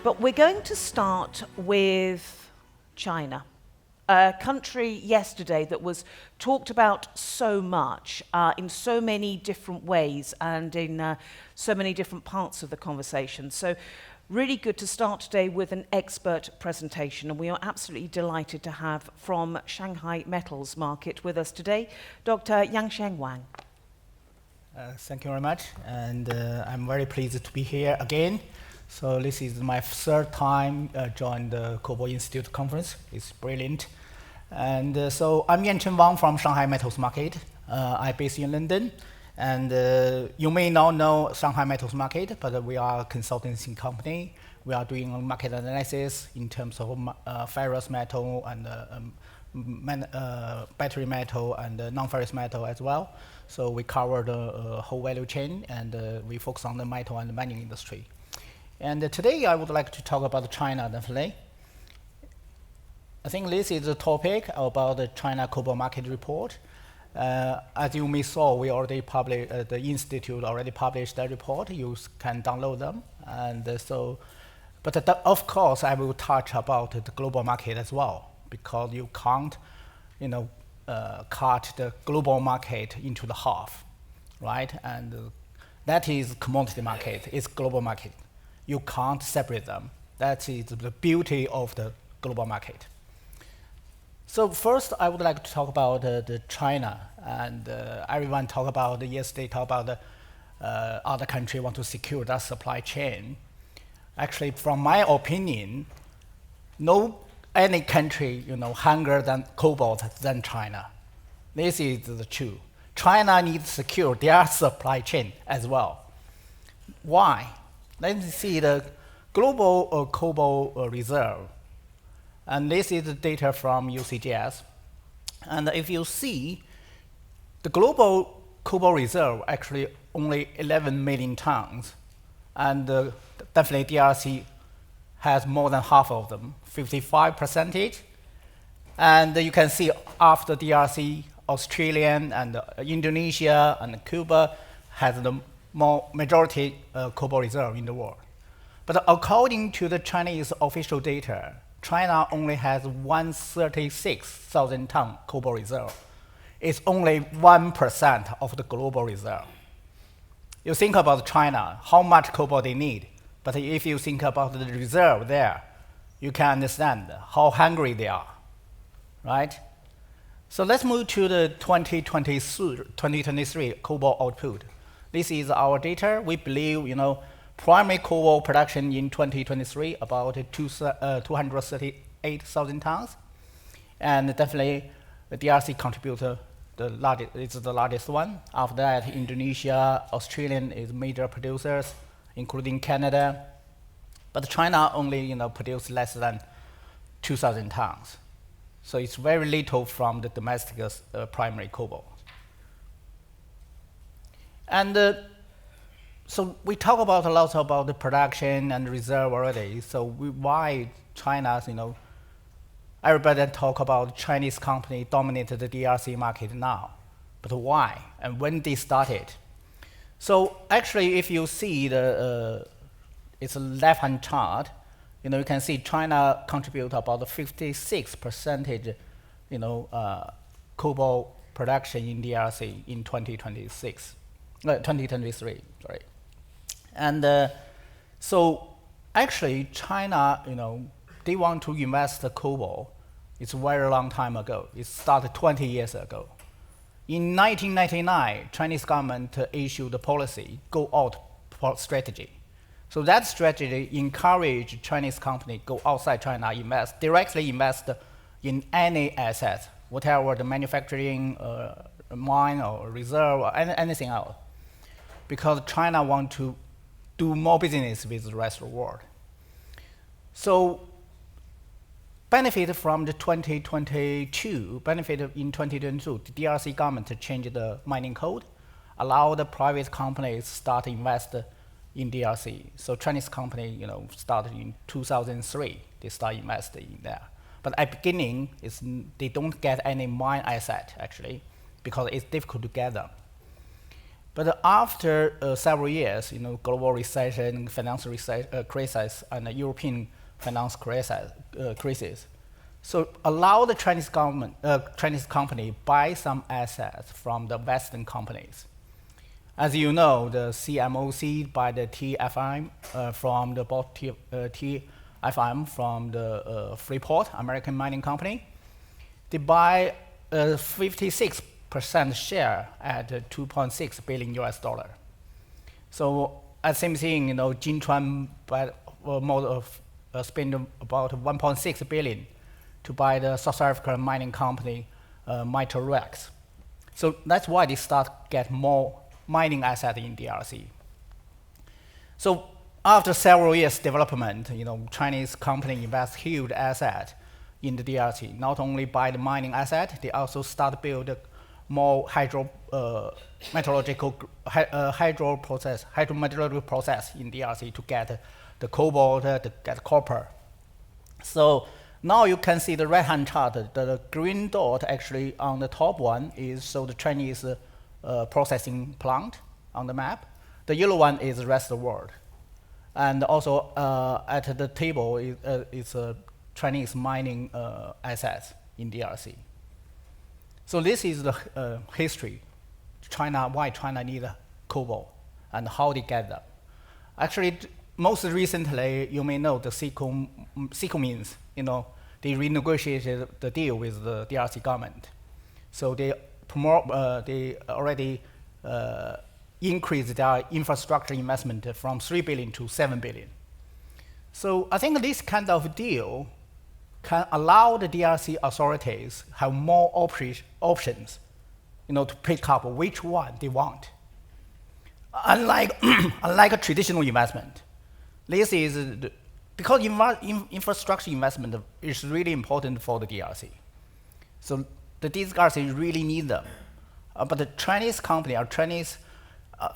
But we're going to start with China, a country yesterday that was talked about so much in so many different ways and in so many different parts of the conversation. So really good to start today with an expert presentation, and we are absolutely delighted to have from Shanghai Metals Market with us today, Dr. Yanchen Wang. Thank you very much, and I'm very pleased to be here again. So this is my third time join the Cobalt Institute conference. It's brilliant. And so I'm Yanchen Wang from Shanghai Metals Market. I'm based in London. And you may not know Shanghai Metals Market, but we are a consultancy company. We are doing market analysis in terms of ferrous metal and battery metal and non-ferrous metal as well. So we cover the whole value chain, and we focus on the metal and the mining industry. And today I would like to talk about China, definitely. I think this is the topic about the China Cobalt Market Report. As you may saw, we already published, the Institute already published that report. You can download them. And but of course, I will touch about the global market as well, because you can't, cut the global market into the half, right? And that is commodity market, it's global market. You can't separate them. That is the beauty of the global market. So first, I would like to talk about the China, and everyone talk about yesterday. Talk about the other country want to secure that supply chain. Actually, from my opinion, no any country hungrier than cobalt than China. This is the truth. China needs to secure their supply chain as well. Why? Let's see the global cobalt reserve. And this is the data from UCGS. And if you see, the global cobalt reserve actually only 11 million tons. And definitely DRC has more than half of them, 55%. And you can see after DRC, Australia and Indonesia and Cuba has the majority cobalt reserve in the world. But according to the Chinese official data, China only has 136,000 ton cobalt reserve. It's only 1% of the global reserve. You think about China, how much cobalt they need. But if you think about the reserve there, you can understand how hungry they are, right? So let's move to the 2023 cobalt output. This is our data. We believe, primary cobalt production in 2023 about 238,000 tons, and definitely the DRC contributor the largest one. After that, Indonesia, Australian is major producers, including Canada, but China only produce less than 2,000 tons. So it's very little from the domestic primary cobalt. And so we talk about a lot about the production and reserve already. So why China's, everybody talk about Chinese company dominated the DRC market now, but why and when they started? So actually, if you see it's a left-hand chart, you can see China contribute about 56%, cobalt production in DRC in 2023, sorry. And so actually China, they want to invest the cobalt. It's a very long time ago. It started 20 years ago. In 1999, Chinese government issued the policy, go out strategy. So that strategy encouraged Chinese company go outside China, directly invest in any asset, whatever the manufacturing, mine or reserve or anything else, because China want to do more business with the rest of the world. So benefit from the 2022, the DRC government changed the mining code, allow the private companies start invest in DRC. So Chinese company, started in 2003, they start investing in there. But at beginning, they don't get any mine asset actually, because it's difficult to get them. But after several years, global recession, financial crisis, and the European finance crisis, so allow the Chinese government, Chinese company buy some assets from the Western companies. As you know, the CMOC by the TFM from the TFM from the Freeport, American mining company, they buy 56% share at $2.6 billion US dollar. So at same thing, Jinchuan spent about 1.6 billion to buy the South African mining company, Rex. So that's why they start get more mining asset in DRC. So after several years development, Chinese company invest huge asset in the DRC. Not only buy the mining asset, they also start build more hydrometallurgical process in DRC to get the cobalt, to get copper. So now you can see the right-hand chart. The green dot actually on the top one is so the Chinese processing plant on the map. The yellow one is the rest of the world. And also at the table is Chinese mining assets in DRC. So this is the history, why China needs cobalt and how they get them. Actually, most recently, you may know the Sequomins, they renegotiated the deal with the DRC government. So they already increased their infrastructure investment from 3 billion to 7 billion. So I think this kind of deal can allow the DRC authorities have more options, to pick up which one they want. Unlike a traditional investment, this is because infrastructure investment is really important for the DRC. So the DRC really need them. But the Chinese company or Chinese,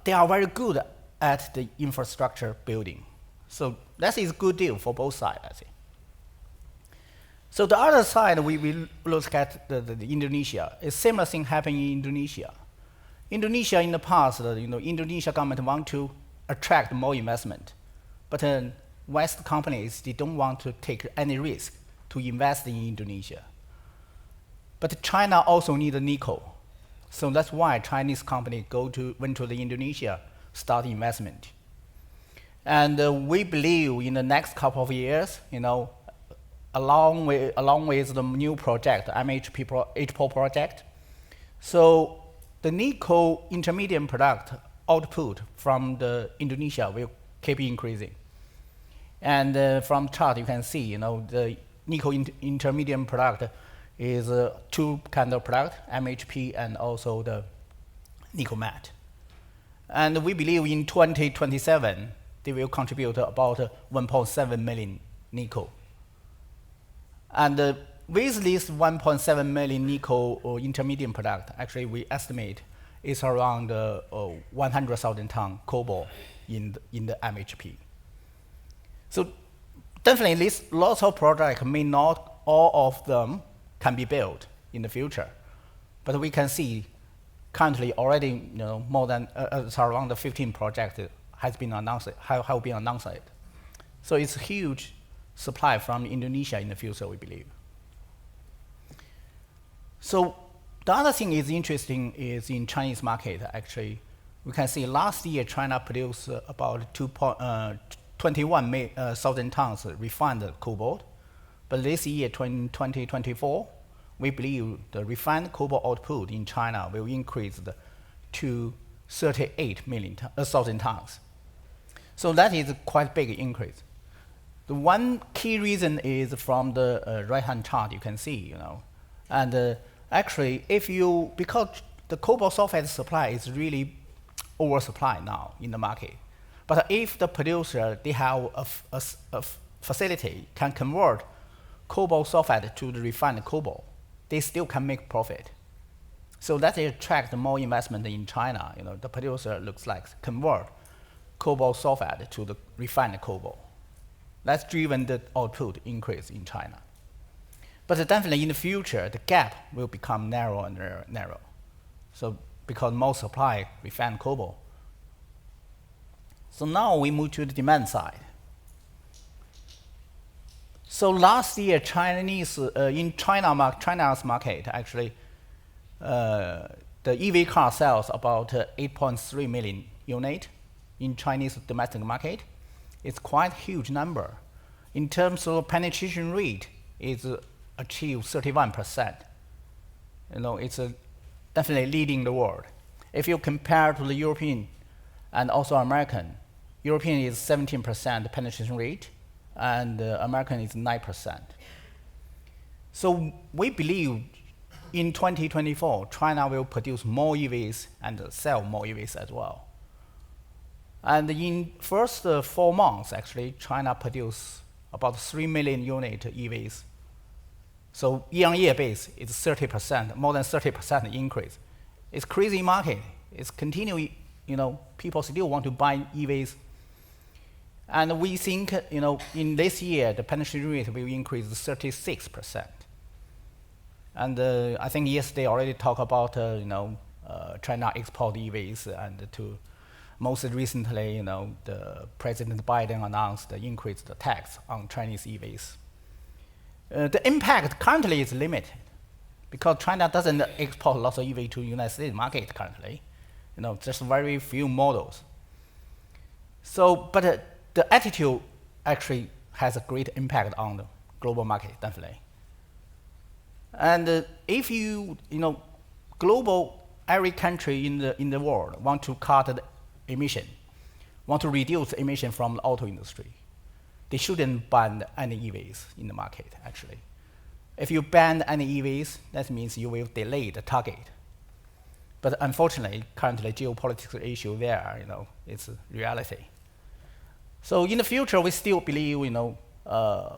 they are very good at the infrastructure building. So that is a good deal for both sides, I think. So the other side, we will look at the Indonesia. A similar thing happened in Indonesia. Indonesia in the past, Indonesia government want to attract more investment, but West companies, they don't want to take any risk to invest in Indonesia. But China also need nickel. So that's why Chinese company went to the Indonesia, start investment. And we believe in the next couple of years, along with the new project, MHP project. So the nickel intermediate product output from the Indonesia will keep increasing. And from chart you can see, the nickel intermediate product is two kind of product, MHP and also the nickel matte. And we believe in 2027, they will contribute about 1.7 million nickel. And with this 1.7 million nickel intermediate product, actually we estimate it's around 100,000 ton cobalt in the MHP. So definitely, lots of projects may not all of them can be built in the future, but we can see currently already more than around 15 projects have been announced. So it's a huge supply from Indonesia in the future, we believe. So the other thing is interesting is in Chinese market. Actually, we can see last year China produced about 21,000 tons refined cobalt. But this year, 2024, we believe the refined cobalt output in China will increase to 38,000 tons. So that is a quite big increase. The one key reason is from the right-hand chart you can see, And actually, because the cobalt sulfate supply is really oversupplied now in the market. But if the producer, they have a facility can convert cobalt sulfate to the refined cobalt, they still can make profit. So that attract more investment in China. The producer looks like convert cobalt sulfate to the refined cobalt. That's driven the output increase in China. But definitely in the future, the gap will become narrow and narrow. So because more supply refined cobalt. So now we move to the demand side. So last year, in China's market, actually, the EV car sales about 8.3 million units in Chinese domestic market. It's quite a huge number. In terms of penetration rate, it's achieved 31%. It's definitely leading the world. If you compare to the European and also American, European is 17% penetration rate, and American is 9%. So we believe in 2024, China will produce more EVs and sell more EVs as well. And in first 4 months, actually, China produced about 3 million unit EVs. So year-on-year base, it's 30%, more than 30% increase. It's crazy market. It's continuing, people still want to buy EVs. And we think, in this year, the penetration rate will increase to 36%. And I think yesterday already talked about, China export EVs, and to most recently, the President Biden announced the increased tax on Chinese EVs. The impact currently is limited because China doesn't export lots of EV to United States market currently, just very few models. So, but the attitude actually has a great impact on the global market, definitely. And if global, every country in the world want to cut the emission, want to reduce emission from the auto industry, they shouldn't ban any EVs in the market, actually. If you ban any EVs, that means you will delay the target. But unfortunately, currently, geopolitical issue there, it's a reality. So in the future, we still believe,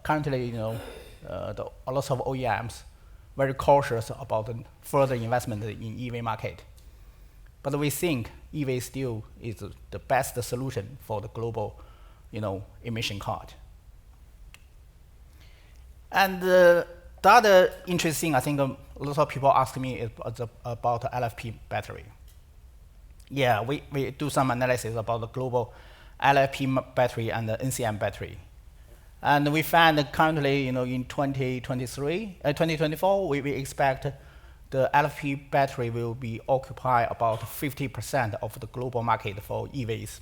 currently, a lot of OEMs very cautious about the further investment in EV market. But we think EV still is the best solution for the global, emission cut. And the other interesting, I think, a lot of people ask me is about the LFP battery. Yeah, we do some analysis about the global LFP battery and the NCM battery. And we found that currently, in 2024, we expect the LFP battery will be occupy about 50% of the global market for EVs.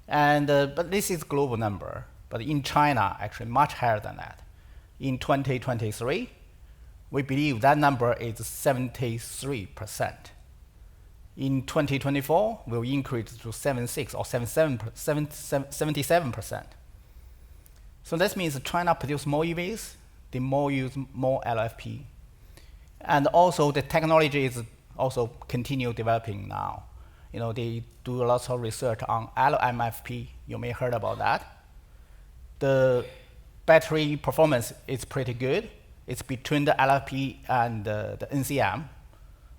And but this is global number. But in China, actually much higher than that. In 2023, we believe that number is 73%. In 2024, will increase to 76 or 77%. So that means China produce more EVs, they use more LFP. And also the technology is also continue developing now. They do lots of research on LMFP. You may heard about that. The battery performance is pretty good. It's between the LFP and the NCM.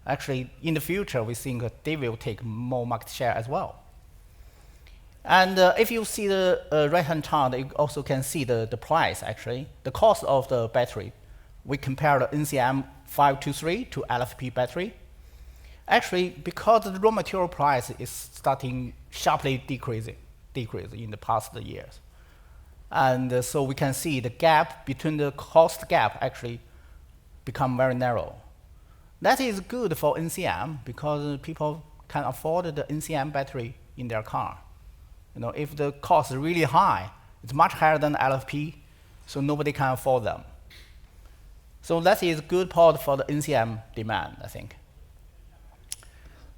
Actually, in the future, we think they will take more market share as well. And if you see the right-hand chart, you also can see the price, actually. The cost of the battery. We compare the NCM 523 to LFP battery. Actually, because the raw material price is starting sharply decreasing in the past years. And so we can see the gap between the cost gap actually become very narrow. That is good for NCM because people can afford the NCM battery in their car. If the cost is really high, it's much higher than LFP, so nobody can afford them. So that is a good part for the NCM demand, I think.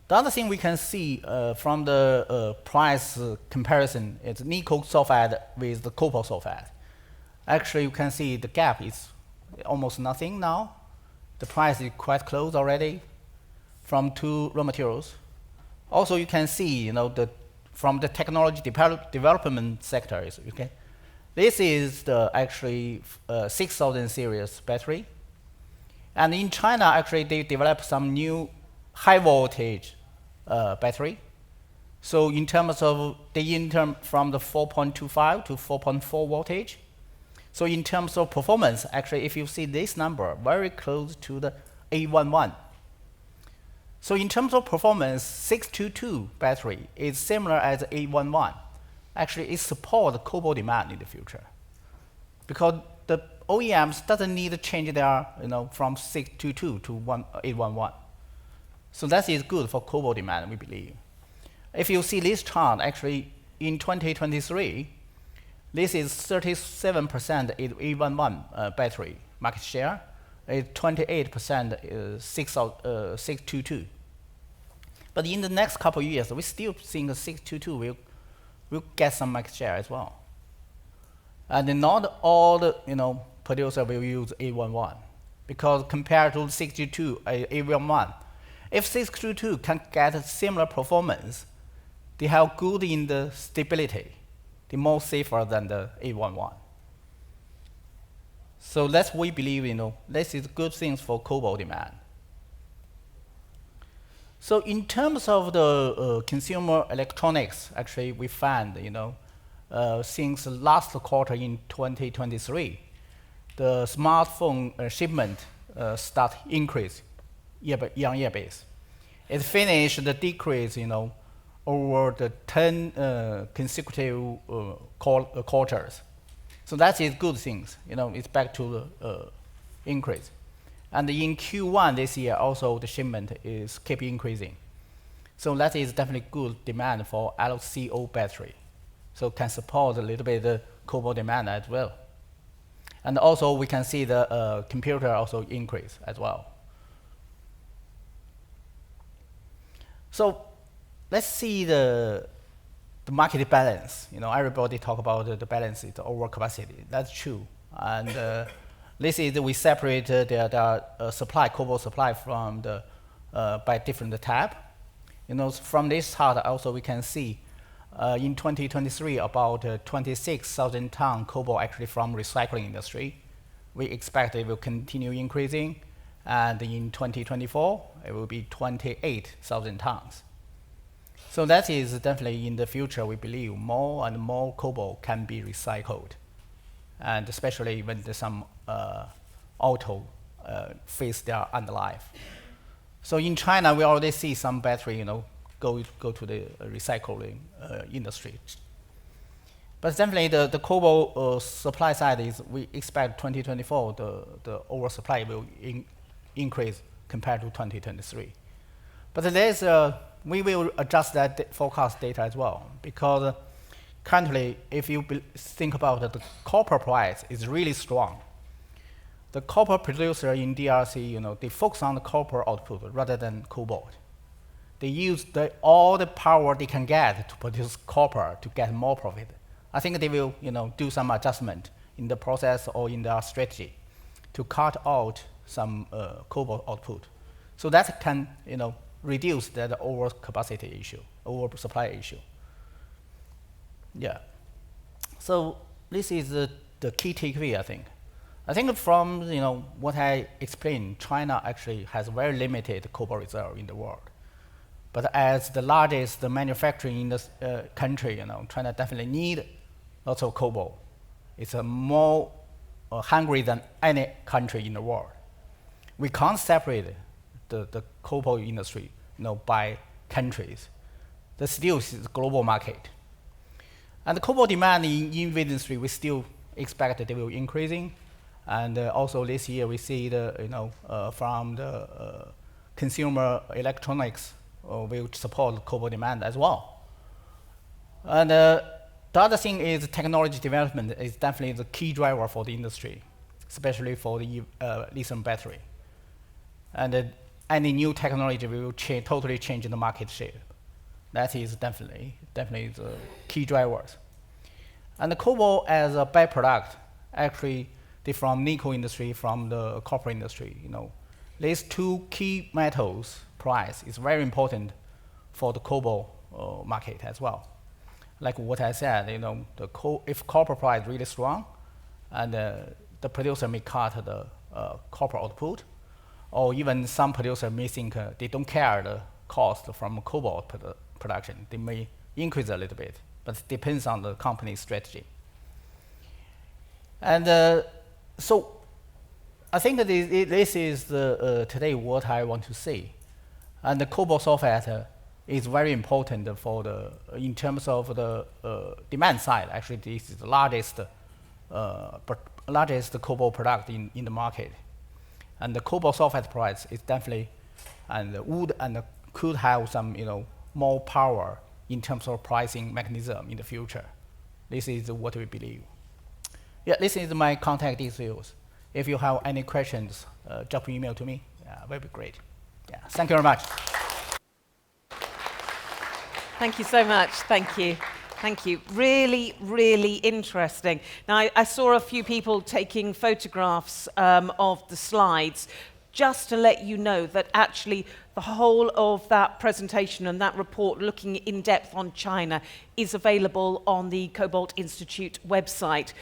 The other thing we can see from the price comparison is nickel sulfide with the cobalt sulfide. Actually, you can see the gap is almost nothing now. The price is quite close already from two raw materials. Also, you can see, from the technology development sectors, okay? This is the actually 6000 series battery. And in China, actually, they developed some new high voltage battery. So in terms of, from the 4.25 to 4.4 voltage. So in terms of performance, actually, if you see this number, very close to the A11. So in terms of performance, 622 battery is similar as 811. Actually, it supports cobalt demand in the future, because the OEMs doesn't need to change their, from 622 to 811. So that is good for cobalt demand, we believe. If you see this chart, actually in 2023, this is 37% 811 battery market share, 28% 622. But in the next couple of years, we still think 622 will get some market share as well. And not all the producers will use 811, because compared to 622, 811, if 622 can get similar performance, they have good in the stability. They're more safer than the 811. So that's we believe, this is good things for cobalt demand. So in terms of the consumer electronics, actually we found, since last quarter in 2023, the smartphone shipment start increase year-on-year base. It finished the decrease, over the 10 consecutive quarters. So that is good things, it's back to the increase. And in Q1 this year, also the shipment is keep increasing. So that is definitely good demand for LCO battery. So can support a little bit the cobalt demand as well. And also we can see the computer also increase as well. So let's see the market balance. Everybody talk about the balance is overcapacity. That's true. And this is we separate the supply, cobalt supply from the by different type. From this chart also we can see in 2023 about 26,000 ton cobalt actually from recycling industry. We expect it will continue increasing, and in 2024 it will be 28,000 tons. So that is definitely in the future we believe more and more cobalt can be recycled, and especially when there's some auto face their end life. So in China we already see some battery go to the recycling industry. But definitely the cobalt supply side is we expect 2024 the oversupply will increase compared to 2023. But there's we will adjust that forecast data as well, because currently if you think about it, the copper price is really strong. The copper producer in DRC, they focus on the copper output rather than cobalt. They use all the power they can get to produce copper to get more profit. I think they will, do some adjustment in the process or in their strategy to cut out some cobalt output. So that can, reduce that overcapacity issue, oversupply issue. Yeah. So this is the key takeaway, I think. I think from what I explained, China actually has very limited cobalt reserve in the world. But as the largest manufacturing in this country, China definitely need lots of cobalt. It's more hungry than any country in the world. We can't separate the cobalt industry, by countries. The still is a global market. And the cobalt demand in industry, we still expect that they will increasing. And also this year we see from the consumer electronics will support cobalt demand as well. And the other thing is technology development is definitely the key driver for the industry, especially for the lithium battery. And any new technology will totally change the market shape. That is definitely the key drivers. And the cobalt as a byproduct, actually, they from nickel industry, from the copper industry. These two key metals price is very important for the cobalt market as well. Like what I said, if copper price really strong, and the producer may cut the copper output, or even some producer may think they don't care the cost from cobalt production. They may increase a little bit, but it depends on the company's strategy. And so I think that this is today what I want to say. And the cobalt sulfate is very important for the, in terms of the demand side. Actually, this is the largest cobalt product in the market. And the cobalt sulfate price is definitely, and would and could have some, more power in terms of pricing mechanism in the future. This is what we believe. Yeah, this is my contact details. If you have any questions, drop an email to me. Yeah, will be great. Yeah, thank you very much. Thank you so much. Thank you. Thank you. Really, really interesting. Now, I saw a few people taking photographs of the slides, just to let you know that actually the whole of that presentation and that report looking in depth on China is available on the Cobalt Institute website.